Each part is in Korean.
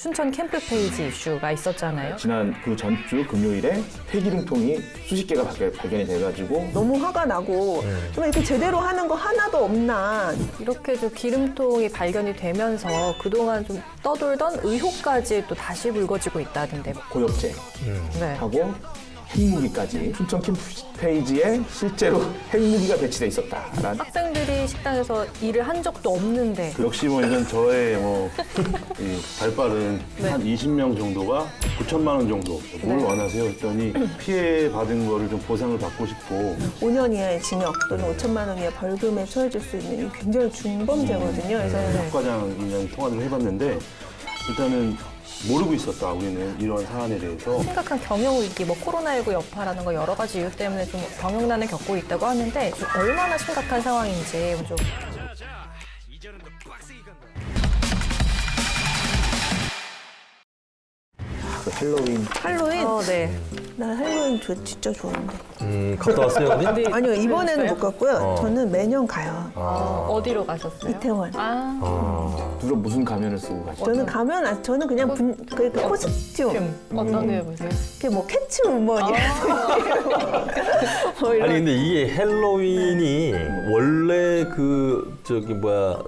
춘천 캠프 페이지 이슈가 있었잖아요. 지난 그 전주 금요일에 폐기름통이 수십 개가 발견이 돼가지고 너무 화가 나고 좀 이렇게 제대로 하는 거 하나도 없나. 이렇게 좀 기름통이 발견이 되면서 그동안 좀 떠돌던 의혹까지 또 다시 불거지고 있다던데. 고엽제 네. 하고 핵무기까지 춘천 캠프 페이지에 실제로 핵무기가 배치돼 있었다라는. 학생들이 식당에서 일을 한 적도 없는데 역시 뭐 이건 저의 이 발빠른 한 20명 정도가 9천만 원 정도 뭘 원하세요 했더니 피해 받은 거를 좀 보상을 받고 싶고 5년 이하의 징역 또는 5천만 원 이하 벌금에 처해질 수 있는 굉장히 중범죄거든요. 그래서 학과장이랑 통화를 해봤는데 일단은 모르고 있었다. 우리는 이런 사안에 대해서. 심각한 경영위기, 코로나19 여파라는 거 여러 가지 이유 때문에 좀 경영난을 겪고 있다고 하는데 좀 얼마나 심각한 상황인지 좀 그 할로윈 네. 나 할로윈 진짜 좋아하는데. 갔다 왔어요, 어디? 아니요, 이번에는 그랬어요? 못 갔고요. 저는 매년 가요. 어디로 가셨어요? 이태원. 누가 무슨 가면을 쓰고 가죠? 저는 그냥 그 코스튬. 어떤 거 해보세요? 그게 뭐 캐치우먼이라든지. 뭐 이런. 아니 근데 이게 헬로윈이 원래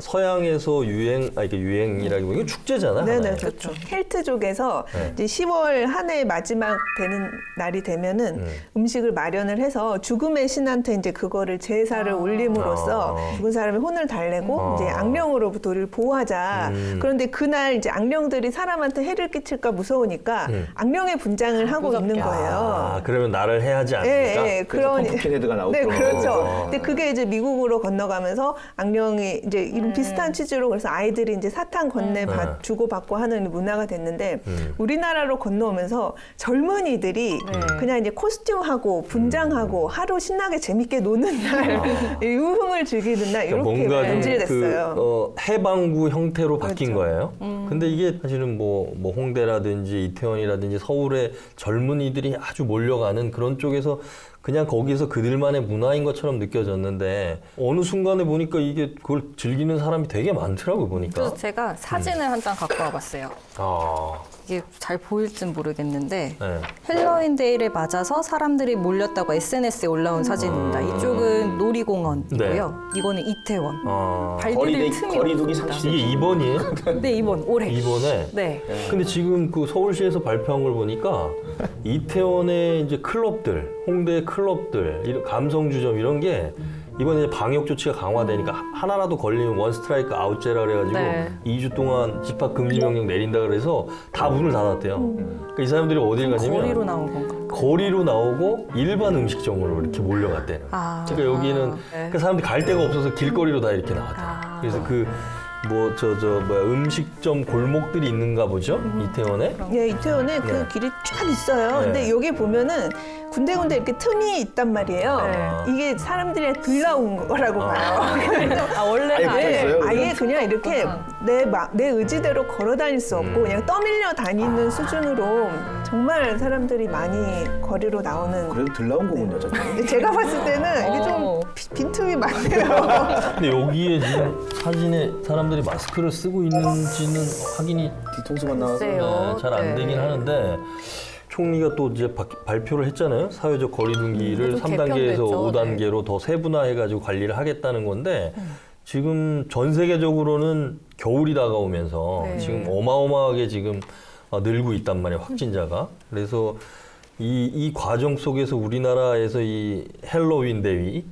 서양에서 이게 유행이라기보다 이게 축제잖아. 네네, 하나의. 그렇죠. 켈트족에서 네. 이제 10월 한 해 마지막 되는 날이 되면은 음식을 마련을 해서 죽음의 신한테 이제 그거를 제사를 올림으로써 죽은 사람의 혼을 달래고 이제 악령으로부터 우리를 보호하자. 그런데 그날 이제 악령들이 사람한테 해를 끼칠까 무서우니까 악령의 분장을 하고 있는 거예요. 그러면 나를 해하지 않으니까. 예, 그래서 펌프킨 헤드가 나오고 네, 그런 그렇죠. 거. 근데 그게 이제 미국으로 건너가면서 악령이 이제 이런 비슷한 취지로 그래서 아이들이 이제 사탕 건네 주고받고 하는 문화가 됐는데 우리나라로 건너오면서 젊은이들이 그냥 이제 코스튬하고 분장하고 하루 신나게 재밌게 노는 날, 유흥을 즐기는 날 이렇게 뭔가 변질됐어요. 해방구 형태로 바뀐 그렇죠. 거예요. 근데 이게 사실은 뭐 홍대라든지 이태원이라든지 서울의 젊은이들이 아주 몰려가는 그런 쪽에서 그냥 거기서 그들만의 문화인 것처럼 느껴졌는데 어느 순간에 보니까 이게 그걸 즐기는 사람이 되게 많더라고요, 보니까. 그래서 제가 사진을 한 장 갖고 와봤어요. 이게 잘 보일진 모르겠는데 네. 헬로윈 데이를 맞아서 사람들이 몰렸다고 SNS에 올라온 사진입니다. 이쪽은 놀이공원이고요. 이거는 이태원. 발디딜 틈이 거리두기 없습니다. 이게 2번이에요? 네, 이번 올해. 2번에? 네. 근데 지금 그 서울시에서 발표한 걸 보니까 이태원의 이제 클럽들, 홍대 클럽들, 이런 감성주점 이런 게 이번에 방역 조치가 강화되니까 하나라도 걸리면 원 스트라이크 아웃제라 그래가지고 네. 2주 동안 집합 금지 명령 내린다 그래서 다 문을 닫았대요. 그러니까 이 사람들이 어딜 가냐면 거리로 나온 건가? 거리로 나오고 일반 음식점으로 이렇게 몰려갔대요. 그러니까 여기는 네. 그 사람들이 갈 데가 없어서 길거리로 다 이렇게 나왔대요. 그래서 음식점 골목들이 있는가 보죠? 이태원에? 예, 이태원에 그 길이 쫙 있어요. 네. 근데 여기 보면은 군데군데 이렇게 틈이 있단 말이에요. 이게 사람들이 들나온 거라고 봐요. 원래는 아예 붙어있어요? 아예 그냥 이렇게 내 의지대로 걸어 다닐 수 없고 그냥 떠밀려 다니는 수준으로 정말 사람들이 많이 거리로 나오는. 그래도 들 나온 거군요, 어쨌든. 근데 제가 봤을 때는 이게 좀 빈틈이 많네요. 근데 여기에 지금 사진에 사람들이 마스크를 쓰고 있는지는 확인이 뒤통수만 나와서 글쎄요. 잘 안 되긴 하는데 총리가 또 이제 발표를 했잖아요. 사회적 거리두기를 또 3단계에서 개편됐죠. 5단계로 더 세분화해가지고 관리를 하겠다는 건데 지금 전 세계적으로는 겨울이 다가오면서 지금 어마어마하게 지금 늘고 있단 말이에요. 확진자가. 그래서 이 과정 속에서 우리나라에서 이 헬로윈 대위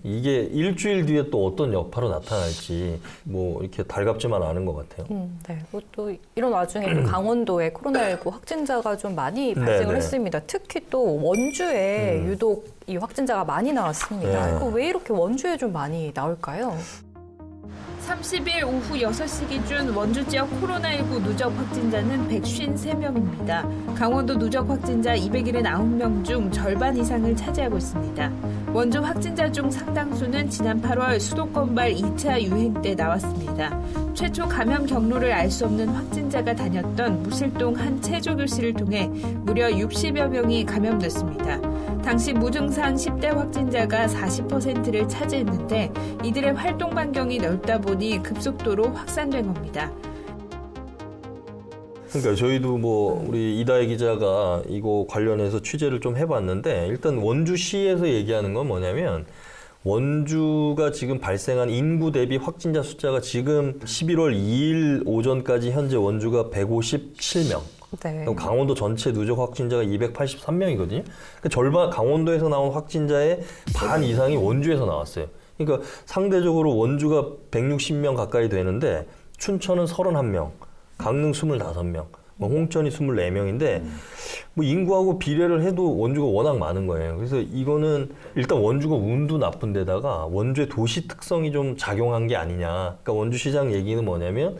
이게 일주일 뒤에 또 어떤 여파로 나타날지 뭐 이렇게 달갑지만 않은 것 같아요. 네. 또 이런 와중에 또 강원도에 코로나19 확진자가 좀 많이 발생을 네네. 했습니다. 특히 또 원주에 유독 이 확진자가 많이 나왔습니다. 네. 왜 이렇게 원주에 좀 많이 나올까요? 30일 오후 6시 기준 원주 지역 코로나19 누적 확진자는 153명입니다. 강원도 누적 확진자 279명 중 절반 이상을 차지하고 있습니다. 원주 확진자 중 상당수는 지난 8월 수도권발 2차 유행 때 나왔습니다. 최초 감염 경로를 알 수 없는 확진자가 다녔던 무실동 한 체조교실을 통해 무려 60여 명이 감염됐습니다. 당시 무증상 10대 확진자가 40%를 차지했는데 이들의 활동 반경이 넓다 보니 급속도로 확산된 겁니다. 그러니까 저희도 뭐 우리 이다혜 기자가 이거 관련해서 취재를 좀 해봤는데 일단 원주시에서 얘기하는 건 뭐냐면 원주가 지금 발생한 인구 대비 확진자 숫자가 지금 11월 2일 오전까지 현재 원주가 157명. 네. 그럼 강원도 전체 누적 확진자가 283명이거든요. 그러니까 절반 강원도에서 나온 확진자의 반 이상이 원주에서 나왔어요. 그러니까 상대적으로 원주가 160명 가까이 되는데 춘천은 31명, 강릉 25명, 뭐 홍천이 24명인데 뭐 인구하고 비례를 해도 원주가 워낙 많은 거예요. 그래서 이거는 일단 원주가 운도 나쁜 데다가 원주의 도시 특성이 좀 작용한 게 아니냐. 그러니까 원주시장 얘기는 뭐냐면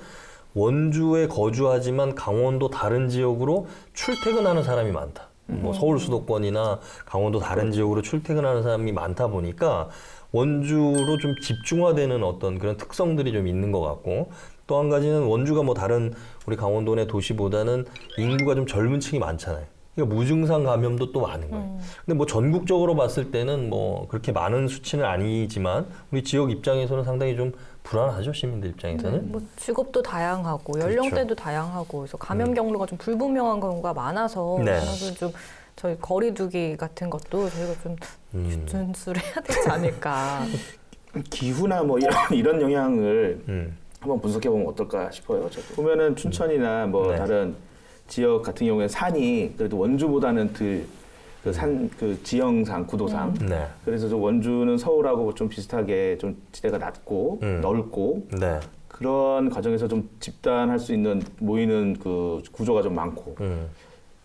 원주에 거주하지만 강원도 다른 지역으로 출퇴근하는 사람이 많다. 뭐 서울 수도권이나 강원도 다른 지역으로 출퇴근하는 사람이 많다 보니까 원주로 좀 집중화되는 어떤 그런 특성들이 좀 있는 것 같고 또 한 가지는 원주가 뭐 다른 우리 강원도 내 도시보다는 인구가 좀 젊은 층이 많잖아요. 그러니까 무증상 감염도 또 많은 거예요. 근데 뭐 전국적으로 봤을 때는 뭐 그렇게 많은 수치는 아니지만 우리 지역 입장에서는 상당히 좀 불안하죠, 시민들 입장에서는. 뭐 직업도 다양하고 연령대도 다양하고 그래서 감염 경로가 좀 불분명한 경우가 많아서 네. 저는 좀 저희 거리두기 같은 것도 저희가 좀 준수를 해야 되지 않을까. 기후나 뭐 이런 영향을 한번 분석해 보면 어떨까 싶어요. 저도. 보면은 춘천이나 뭐 네. 다른 지역 같은 경우에 산이 그래도 원주보다는 그 지형상 구도상 네. 그래서 좀 원주는 서울하고 좀 비슷하게 좀 지대가 낮고 넓고 네. 그런 과정에서 좀 집단할 수 있는 모이는 그 구조가 좀 많고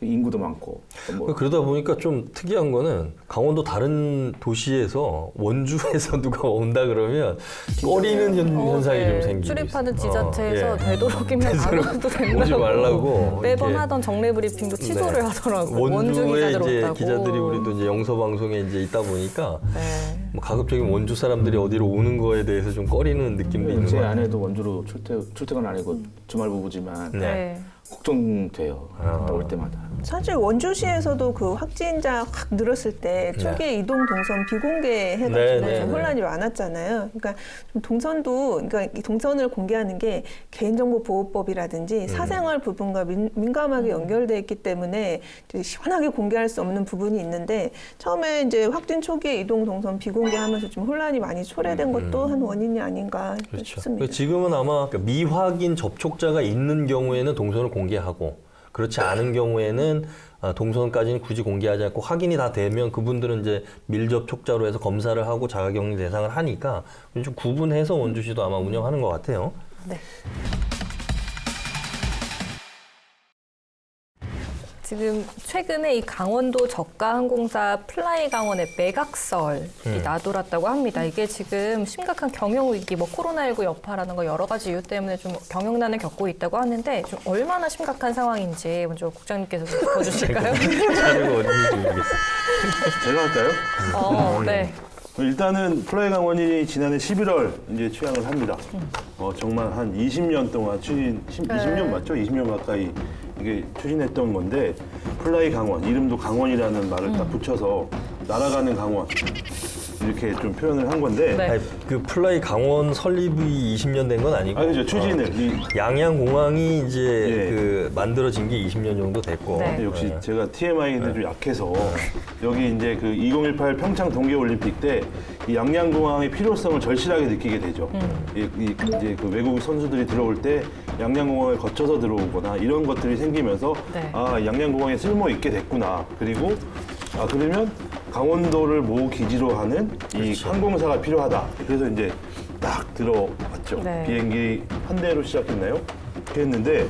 인구도 많고 뭐 그러다 보니까 좀 특이한 거는 강원도 다른 도시에서 원주에서 누가 온다 그러면 꺼리는 현상이 좀 생기고 출입하는 있어요. 지자체에서 예. 되도록이면 안 와도 된다고 오지 말라고 매번 이렇게. 하던 정례 브리핑도 취소를 네. 하더라고요. 원주 원주에 기자들 이제 온다고. 기자들이 우리도 이제 영서 방송에 이제 있다 보니까 네. 뭐 가급적이면 원주 사람들이 어디로 오는 거에 대해서 좀 꺼리는 느낌도 있는 제 것 같아요. 아내도 원주로 출퇴근 안 하고 주말 부부지만 네. 네. 걱정돼요. 갔다 올 때마다. 사실 원주시에서도 그 확진자 확 늘었을 때 초기에 이동 동선 비공개해가지고 네, 네, 좀 네. 혼란이 많았잖아요. 그러니까 좀 그러니까 이 동선을 공개하는 게 개인정보보호법이라든지 사생활 부분과 민감하게 연결돼 있기 때문에 이제 시원하게 공개할 수 없는 부분이 있는데 처음에 이제 확진 초기에 이동 동선 비공개하면서 좀 혼란이 많이 초래된 것도 한 원인이 아닌가 그렇죠. 싶습니다. 지금은 아마 미확인 접촉자가 있는 경우에는 동선을 공개하고 그렇지 않은 경우에는 동선까지는 굳이 공개하지 않고 확인이 다 되면 그분들은 이제 밀접촉자로 해서 검사를 하고 자가격리 대상을 하니까 좀 구분해서 원주시도 아마 운영하는 것 같아요. 네. 지금 최근에 이 강원도 저가 항공사 플라이 강원의 매각설이 나돌았다고 합니다. 이게 지금 심각한 경영 위기, 뭐 코로나19 여파라는 여러 가지 이유 때문에 좀 경영난을 겪고 있다고 하는데 좀 얼마나 심각한 상황인지 먼저 국장님께서 좀 짚어주실까요? 자료가 어딘지 모르겠어요. 제가 할까요? 네. 일단은 플라이 강원이 지난해 11월 이제 취항을 합니다. 정말 한 20년 동안 20년 맞죠? 20년 가까이 이게 추진했던 건데 플라이 강원, 이름도 강원이라는 말을 딱 붙여서 날아가는 강원 이렇게 좀 표현을 한 건데 네. 아니, 그 플라이 강원 설립이 20년 된 건 아니고 그죠 추진을 양양공항이 이제 예. 그 만들어진 게 20년 정도 됐고 네. 역시 제가 TMI는 좀 약해서 여기 이제 그 2018 평창 동계올림픽 때 이 양양공항의 필요성을 절실하게 느끼게 되죠. 이제 그 외국 선수들이 들어올 때 양양공항을 거쳐서 들어오거나 이런 것들이 생기면서 네. 아 양양공항에 쓸모 있게 됐구나. 그리고 그러면 강원도를 모 기지로 하는 이 항공사가 필요하다. 그래서 이제 딱 들어왔죠. 네. 비행기 한 대로 시작했나요? 그랬는데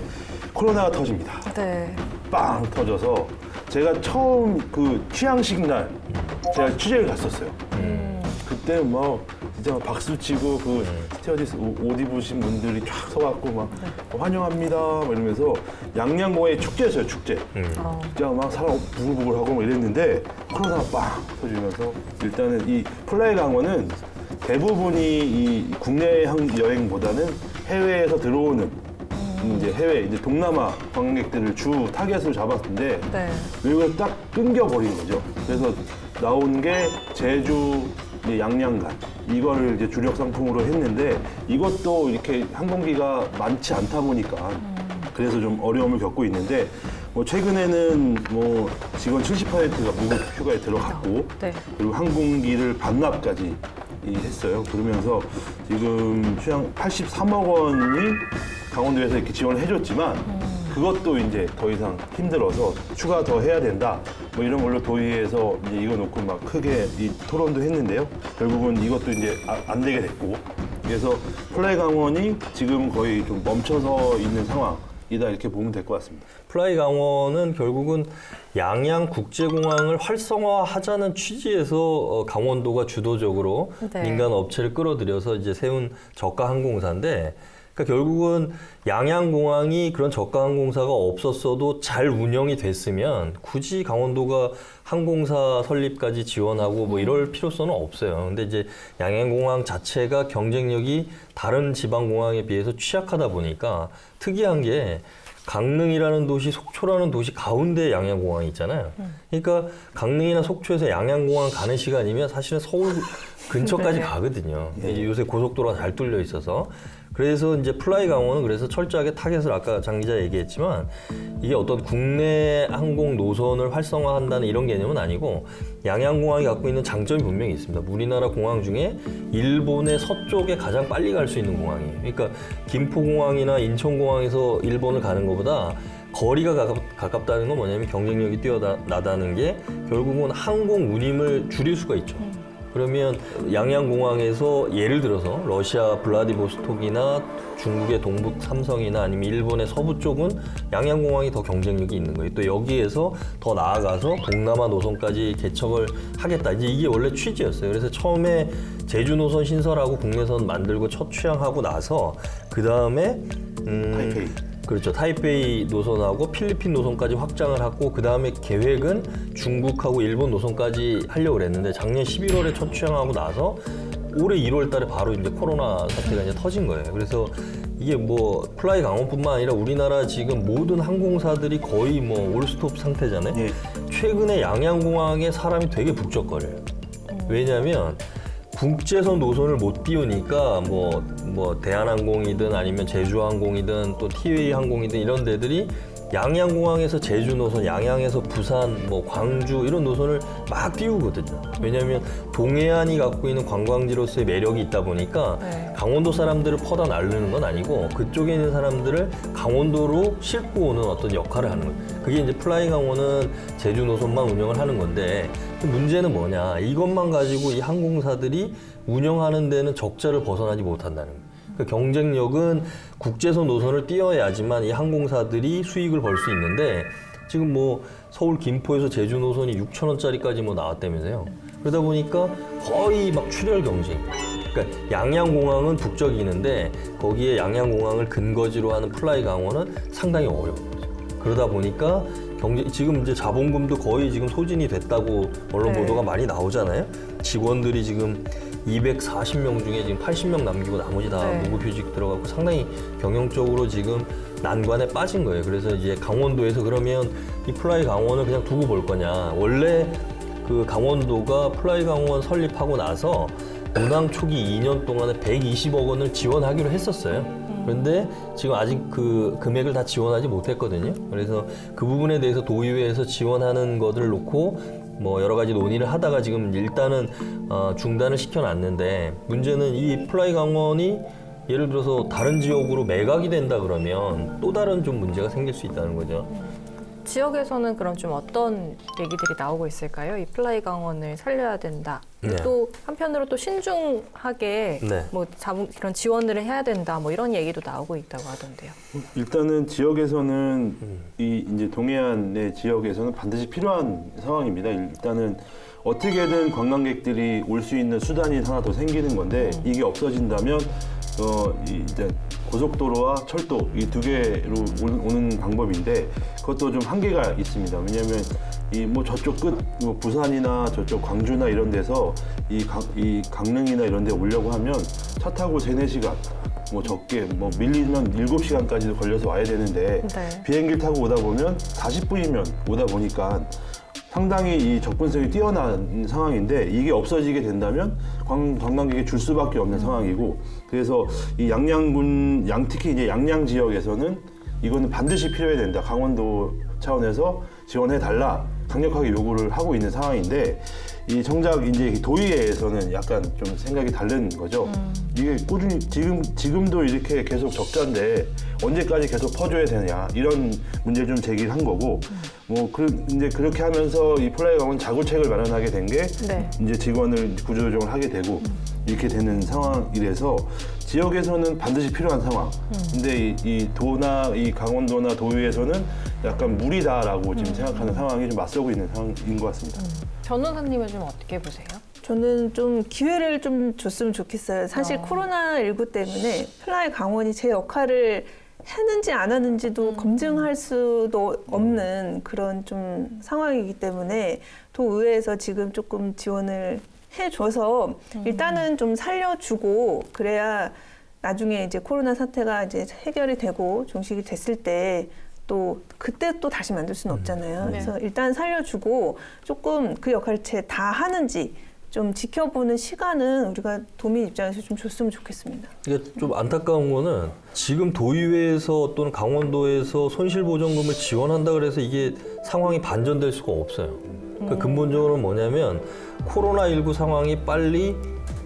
코로나가 터집니다. 네. 빵 터져서 제가 처음 그 취향식 날 제가 취재를 갔었어요. 그때 막 진짜 막 박수 치고 그 스튜어디스 옷 입으신 분들이 쫙 서갖고 막 환영합니다 막 이러면서 양양공항의 축제였어요, 축제. 진짜 막 사람 부글부글하고 막 이랬는데 코로나가 빵 터지면서 일단은 이 플라이 강원은 대부분이 이 국내 여행보다는 해외에서 들어오는 이제 해외 이제 동남아 관광객들을 주 타겟으로 잡았는데 네. 외국에서 딱 끊겨버린 거죠. 그래서 나온 게 제주, 이제 양양간 이거를 이제 주력 상품으로 했는데 이것도 이렇게 항공기가 많지 않다 보니까 그래서 좀 어려움을 겪고 있는데 뭐 최근에는 뭐 직원 70%가 무급 휴가에 들어갔고 네. 그리고 항공기를 반납까지 했어요. 그러면서 지금 수양 83억 원이 강원도에서 이렇게 지원을 해줬지만 그것도 이제 더 이상 힘들어서 추가 더 해야 된다. 뭐 이런 걸로 도의회에서 이제 이거 놓고 막 크게 이 토론도 했는데요. 결국은 이것도 이제 안 되게 됐고. 그래서 플라이 강원이 지금 거의 좀 멈춰서 있는 상황이다 이렇게 보면 될 것 같습니다. 플라이 강원은 결국은 양양 국제공항을 활성화하자는 취지에서 강원도가 주도적으로 네. 민간 업체를 끌어들여서 이제 세운 저가 항공사인데, 그러니까 결국은 양양공항이 그런 저가 항공사가 없었어도 잘 운영이 됐으면 굳이 강원도가 항공사 설립까지 지원하고 뭐 이럴 필요성은 없어요. 근데 이제 양양공항 자체가 경쟁력이 다른 지방공항에 비해서 취약하다 보니까 특이한 게 강릉이라는 도시, 속초라는 도시 가운데 양양공항이 있잖아요. 그러니까 강릉이나 속초에서 양양공항 가는 시간이면 사실은 서울 근처까지 가거든요. 이제 요새 고속도로가 잘 뚫려 있어서. 그래서 이제 플라이 강원은 그래서 철저하게 타겟을 아까 장 기자 얘기했지만 이게 어떤 국내 항공 노선을 활성화한다는 이런 개념은 아니고 양양공항이 갖고 있는 장점이 분명히 있습니다. 우리나라 공항 중에 일본의 서쪽에 가장 빨리 갈 수 있는 공항이에요. 그러니까 김포공항이나 인천공항에서 일본을 가는 것보다 거리가 가깝다는 건 뭐냐면 경쟁력이 뛰어나다는 게 결국은 항공 운임을 줄일 수가 있죠. 그러면 양양공항에서 예를 들어서 러시아 블라디보스톡이나 중국의 동북 삼성이나 아니면 일본의 서부 쪽은 양양공항이 더 경쟁력이 있는 거예요. 또 여기에서 더 나아가서 동남아 노선까지 개척을 하겠다. 이제 이게 원래 취지였어요. 그래서 처음에 제주 노선 신설하고 국내선 만들고 첫 취항하고 나서 그 다음에 타이페이. 그렇죠. 타이페이 노선하고 필리핀 노선까지 확장을 하고 그 다음에 계획은 중국하고 일본 노선까지 하려고 그랬는데 작년 11월에 첫 취항하고 나서 올해 1월 달에 바로 이제 코로나 사태가 이제 터진 거예요. 그래서 이게 뭐 플라이 강원뿐만 아니라 우리나라 지금 모든 항공사들이 거의 뭐 올스톱 상태잖아요. 예. 최근에 양양공항에 사람이 되게 북적거려요. 왜냐하면 국제선 노선을 못 띄우니까 뭐 대한항공이든 아니면 제주항공이든 또 티웨이 항공이든 이런 데들이 양양공항에서 제주 노선, 양양에서 부산, 뭐 광주 이런 노선을 막 띄우거든요. 왜냐하면 동해안이 갖고 있는 관광지로서의 매력이 있다 보니까 네. 강원도 사람들을 퍼다 나르는 건 아니고 그쪽에 있는 사람들을 강원도로 싣고 오는 어떤 역할을 하는 거예요. 그게 이제 플라이 강원은 제주 노선만 운영을 하는 건데 문제는 뭐냐? 이것만 가지고 이 항공사들이 운영하는 데는 적자를 벗어나지 못한다는 거예요. 그 경쟁력은 국제선 노선을 띄워야지만 이 항공사들이 수익을 벌 수 있는데 지금 뭐 서울 김포에서 제주 노선이 6,000원짜리까지 뭐 나왔다면서요. 그러다 보니까 거의 막 출혈 경쟁. 그러니까 양양공항은 북적이는데 거기에 양양공항을 근거지로 하는 플라이 강원은 상당히 어려운 거죠. 그러다 보니까 지금 이제 자본금도 거의 지금 소진이 됐다고 언론 네. 보도가 많이 나오잖아요. 직원들이 지금 240명 중에 지금 80명 남기고 나머지 다 네. 무급휴직 들어가고 상당히 경영적으로 지금 난관에 빠진 거예요. 그래서 이제 강원도에서 그러면 이 플라이 강원을 그냥 두고 볼 거냐. 원래 그 강원도가 플라이 강원 설립하고 나서 운항 초기 2년 동안에 120억 원을 지원하기로 했었어요. 그런데 지금 아직 그 금액을 다 지원하지 못했거든요. 그래서 그 부분에 대해서 도의회에서 지원하는 것을 놓고 뭐 여러 가지 논의를 하다가 지금 일단은 중단을 시켜놨는데 문제는 이 플라이 강원이 예를 들어서 다른 지역으로 매각이 된다 그러면 또 다른 좀 문제가 생길 수 있다는 거죠. 지역에서는 그럼 좀 어떤 얘기들이 나오고 있을까요? 이 플라이 강원을 살려야 된다. 네. 또 한편으로 또 신중하게 네. 뭐 이런 지원을 해야 된다. 뭐 이런 얘기도 나오고 있다고 하던데요. 일단은 지역에서는 이 이제 동해안의 지역에서는 반드시 필요한 상황입니다. 일단은 어떻게든 관광객들이 올 수 있는 수단이 하나 더 생기는 건데 이게 없어진다면 이제 고속도로와 철도 이 두 개로 오는 방법인데 그것도 좀 한계가 있습니다. 왜냐하면 이 뭐 저쪽 끝 뭐 부산이나 저쪽 광주나 이런 데서 이 강릉이나 이런 데 오려고 하면 차 타고 3-4시간 뭐 적게 뭐 밀리면 7시간까지도 걸려서 와야 되는데 네. 비행기를 타고 오다 보면 40분이면 오다 보니까 상당히 이 접근성이 뛰어난 상황인데 이게 없어지게 된다면 관광객이 줄 수밖에 없는 상황이고 그래서 이 양양군 특히 이제 양양 지역에서는 이거는 반드시 필요해야 된다. 강원도 차원에서 지원해 달라. 강력하게 요구를 하고 있는 상황인데 이 정작 이제 도의회에서는 약간 좀 생각이 다른 거죠. 이게 꾸준히 지금도 이렇게 계속 적자인데 언제까지 계속 퍼줘야 되냐 이런 문제를 좀 제기를 한 거고 이제 그렇게 하면서 이 플라이 강원 자구책을 마련하게 된 게 네. 이제 직원을 구조조정을 하게 되고 이렇게 되는 상황이라서 지역에서는 반드시 필요한 상황. 근데 이 도나 이 강원도나 도의에서는 약간 무리다라고 지금 생각하는 상황이 좀 맞서고 있는 상황인 것 같습니다. 전원사님은 좀 어떻게 보세요? 저는 좀 기회를 좀 줬으면 좋겠어요. 사실 코로나19 때문에 플라이 강원이 제 역할을 했는지 안 하는지도 검증할 수도 없는 그런 좀 상황이기 때문에 도의회에서 지금 조금 지원을 해줘서 일단은 좀 살려주고 그래야 나중에 이제 코로나 사태가 이제 해결이 되고 종식이 됐을 때 또 그때 또 다시 만들 수는 없잖아요. 그래서 일단 살려주고 조금 그 역할을 다 하는지 좀 지켜보는 시간은 우리가 도민 입장에서 좀 줬으면 좋겠습니다. 이게 좀 안타까운 거는 지금 도의회에서 또는 강원도에서 손실보전금을 지원한다 그래서 이게 상황이 반전될 수가 없어요. 그러니까 근본적으로 뭐냐면 코로나19 상황이 빨리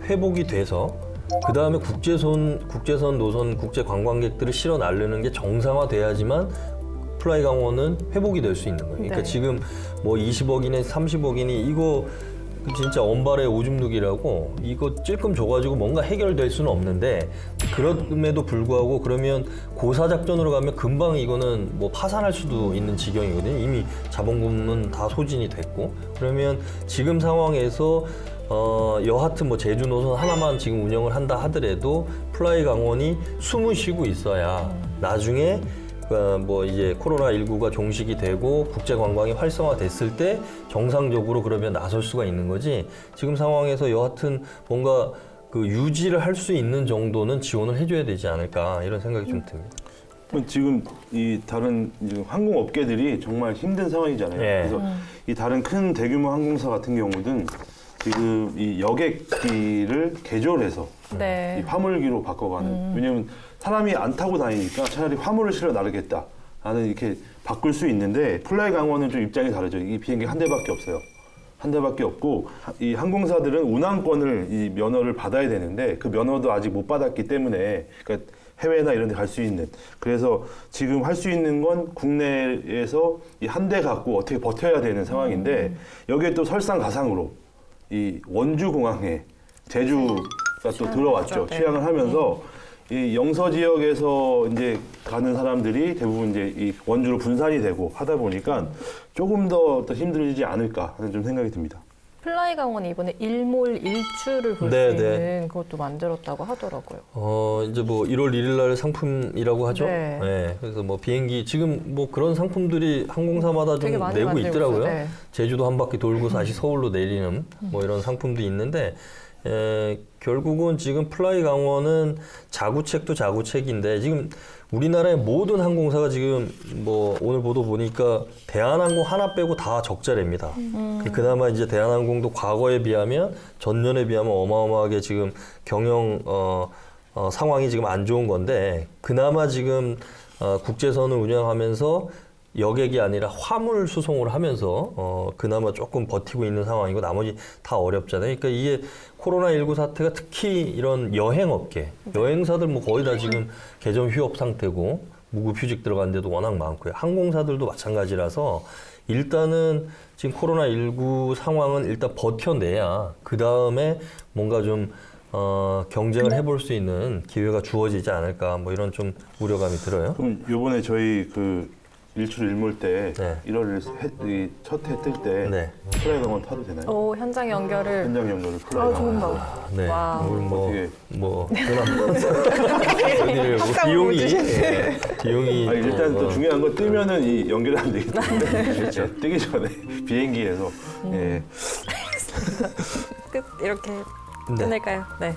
회복이 돼서 그 다음에 국제선, 노선, 국제 관광객들을 실어 나르는 게 정상화돼야지만 플라이 강원은 회복이 될 수 있는 거예요. 그러니까 네. 지금 뭐 20억이니 30억이니 이거 진짜 언발의 오줌 누기라고 이거 찔끔 줘가지고 뭔가 해결될 수는 없는데 그럼에도 불구하고 그러면 고사작전으로 가면 금방 이거는 뭐 파산할 수도 있는 지경이거든요. 이미 자본금은 다 소진이 됐고 그러면 지금 상황에서 여하튼 뭐 제주 노선 하나만 지금 운영을 한다 하더라도 플라이 강원이 숨을 쉬고 있어야 나중에 뭐 이제 코로나19가 종식이 되고 국제 관광이 활성화됐을 때 정상적으로 그러면 나설 수가 있는 거지. 지금 상황에서 여하튼 뭔가 그 유지를 할 수 있는 정도는 지원을 해줘야 되지 않을까 이런 생각이 좀 듭니다. 지금 이 다른 이제 항공업계들이 정말 힘든 상황이잖아요. 예. 그래서 이 다른 큰 대규모 항공사 같은 경우는 지금 이 여객기를 개조해서 네. 이 화물기로 바꿔가는. 왜냐하면 사람이 안 타고 다니니까 차라리 화물을 실어 나르겠다. 나는 이렇게 바꿀 수 있는데 플라이 강원은 좀 입장이 다르죠. 이 비행기 한 대밖에 없어요. 한 대밖에 없고 이 항공사들은 운항권을 이 면허를 받아야 되는데 그 면허도 아직 못 받았기 때문에 그러니까 해외나 이런 데 갈 수 있는. 그래서 지금 할 수 있는 건 국내에서 이 한 대 갖고 어떻게 버텨야 되는 상황인데 여기에 또 설상가상으로 이 원주공항에 제주가 또 들어왔죠. 네. 취항을 하면서 이 영서 지역에서 이제 가는 사람들이 대부분 이제 이 원주로 분산이 되고 하다 보니까 조금 더 힘들어지지 않을까 하는 좀 생각이 듭니다. 플라이 강원이 이번에 일몰 일출을 볼 수 네, 있는 그것도 만들었다고 하더라고요. 이제 뭐 1월 1일 날 상품이라고 하죠. 네. 네. 그래서 뭐 비행기 지금 뭐 그런 상품들이 항공사마다 되게 좀 많이 내고 만들고 있더라고요. 있어요. 네. 제주도 한 바퀴 돌고 다시 서울로 내리는 뭐 이런 상품도 있는데 결국은 지금 플라이 강원은 자구책도 자구책인데 지금 우리나라의 모든 항공사가 지금 뭐 오늘 보도 보니까 대한항공 하나 빼고 다 적자랍니다. 그나마 이제 대한항공도 과거에 비하면 전년에 비하면 어마어마하게 지금 경영 상황이 지금 안 좋은 건데 그나마 지금 국제선을 운영하면서 여객이 아니라 화물 수송을 하면서 그나마 조금 버티고 있는 상황이고 나머지 다 어렵잖아요. 그러니까 이게 코로나19 사태가 특히 이런 여행업계, 여행사들 뭐 거의 다 지금 개점 휴업 상태고 무급휴직 들어간 데도 워낙 많고요. 항공사들도 마찬가지라서 일단은 지금 코로나19 상황은 일단 버텨내야 그 다음에 뭔가 좀 경쟁을 해볼 수 있는 기회가 주어지지 않을까 뭐 이런 좀 우려감이 들어요. 그럼 요번에 저희 그 일출 일몰 때 네. 1월 첫 해 뜰 때 네. 플라이 강원 타도 되나요? 오, 현장 연결을. 현장 연결을 플라이 좋은 강원. 방법. 네. 와. 오늘 어떻게 여기를 뭐 비용이 비용이 아니, 일단 또, 또 중요한 건 뜨면은 이 연결이 안 되기 때문에 그렇죠. 뜨기 전에 비행기에서 예. 끝 이렇게 네. 끝낼까요? 네.